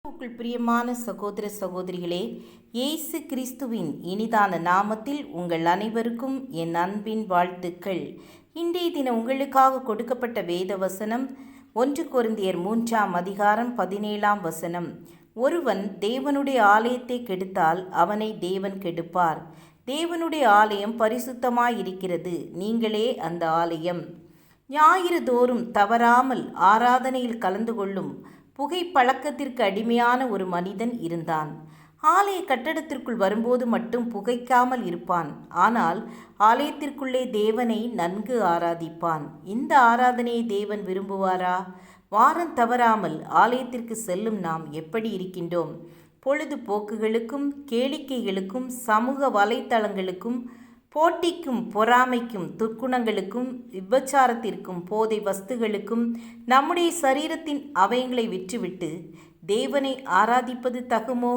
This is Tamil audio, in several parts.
உங்கள் பிரியமான சகோதர சகோதரிகளே, இயேசு கிறிஸ்துவின் இனிதான நாமத்தில் உங்கள் அனைவருக்கும் என் அன்பின் வாழ்த்துக்கள். இன்றைய தினம் உங்களுக்காக கொடுக்கப்பட்ட வேத வசனம் 1 கொரிந்தியர் 3:17. ஒருவன் தேவனுடைய ஆலயத்தை கெடுத்தால் அவனை தேவன் கெடுப்பார். தேவனுடைய ஆலயம் பரிசுத்தமாயிருக்கிறது, நீங்களே அந்த ஆலயம். ஞாயிறு தோறும் தவறாமல் ஆராதனையில் கலந்து கொள்ளும் புகைப்பழக்கத்திற்கு அடிமையான ஒரு மனிதன் இருந்தான். ஆலய கட்டடத்திற்குள் வரும்போது மட்டும் புகைக்காமல் இருப்பான். ஆனால் ஆலயத்திற்குள்ளே தேவனை நன்கு ஆராதிப்பான். இந்த ஆராதனையை தேவன் விரும்புவாரா? வாரம் தவறாமல் ஆலயத்திற்கு செல்லும் நாம் எப்படி இருக்கின்றோம்? பொழுதுபோக்குகளுக்கும் கேளிக்கைகளுக்கும் சமூக வலைத்தளங்களுக்கும் போட்டிக்கும் பொறாமைக்கும் துர்க்குணங்களுக்கும் விபச்சாரத்திற்கும் போதை வஸ்துகளுக்கும் நம்முடைய சரீரத்தின் அவயங்களை விற்றுவிட்டு தேவனை ஆராதிப்பது தகுமோ?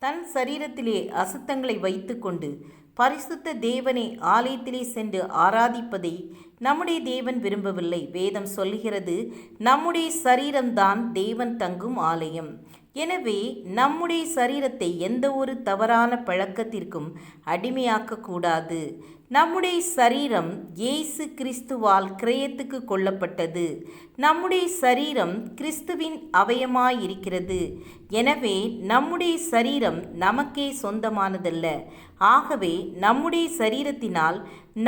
தன் சரீரத்திலே அசுத்தங்களை வைத்துக்கொண்டு பரிசுத்த தேவனை ஆலயத்திலே சென்று ஆராதிப்பதை நம்முடைய தேவன் விரும்பவில்லை. வேதம் சொல்கிறது, நம்முடைய சரீரம்தான் தேவன் தங்கும் ஆலயம். எனவே நம்முடைய சரீரத்தை எந்த ஒரு தவறான பழக்கத்திற்கும் அடிமையாக்கக்கூடாது. நம்முடைய சரீரம் இயேசு கிறிஸ்துவால் கிரயத்துக்கு கொள்ளப்பட்டது. நம்முடைய சரீரம் கிறிஸ்துவின் அவயமாயிருக்கிறது. எனவே நம்முடைய சரீரம் நமக்கே சொந்தமானதல்ல. ஆகவே நம்முடைய சரீரத்தினால்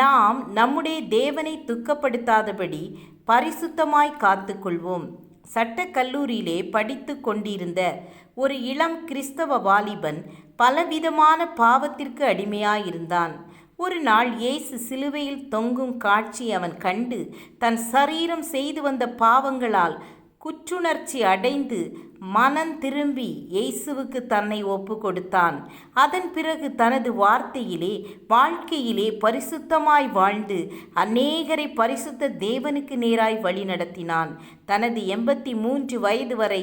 நாம் நம்முடைய தேவனை துக்கப்படுத்தாதபடி பரிசுத்தமாய் காத்துக்கொள்வோம். சட்டக்கல்லூரியிலே படித்து கொண்டிருந்த ஒரு இளம் கிறிஸ்தவ வாலிபன் பலவிதமான பாவத்திற்கு அடிமையாயிருந்தான். ஒரு நாள் இயேசு சிலுவையில் தொங்கும் காட்சி அவன் கண்டு தன் சரீரம் செய்து வந்த பாவங்களால் குற்றுணர்ச்சி அடைந்து மனம் திரும்பி இயேசுவுக்கு தன்னை ஒப்பு கொடுத்தான். அதன் பிறகு தனது வாழ்க்கையிலே பரிசுத்தமாய் வாழ்ந்து அநேகரை பரிசுத்த தேவனுக்கு நேராய் வழி நடத்தினான். தனது 83 வயது வரை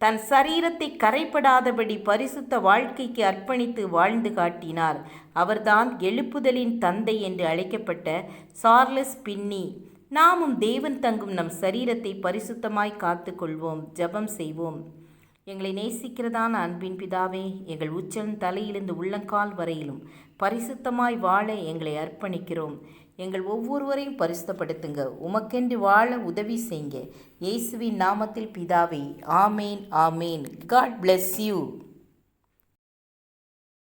தன் சரீரத்தை கரைப்படாதபடி பரிசுத்த வாழ்க்கைக்கு அர்ப்பணித்து வாழ்ந்து காட்டினார். அவர்தான் எழுப்புதலின் தந்தை என்று அழைக்கப்பட்ட சார்லஸ் பின்னி. நாமும் தேவன் தங்கும் நம் சரீரத்தை பரிசுத்தமாய் காத்து கொள்வோம். ஜெபம் செய்வோம். எங்களை நேசிக்கிறதான அன்பின் பிதாவே, எங்கள் உச்சம் தலையிலிருந்து உள்ளங்கால் வரையிலும் பரிசுத்தமாய் வாழ எங்களை அர்ப்பணிக்கிறோம். எங்கள் ஒவ்வொருவரையும் பரிசுத்தப்படுத்துங்க. உமக்கென்று வாழ உதவி செய்யுங்க. இயேசுவின் நாமத்தில் பிதாவே, ஆமேன் ஆமேன். God bless you.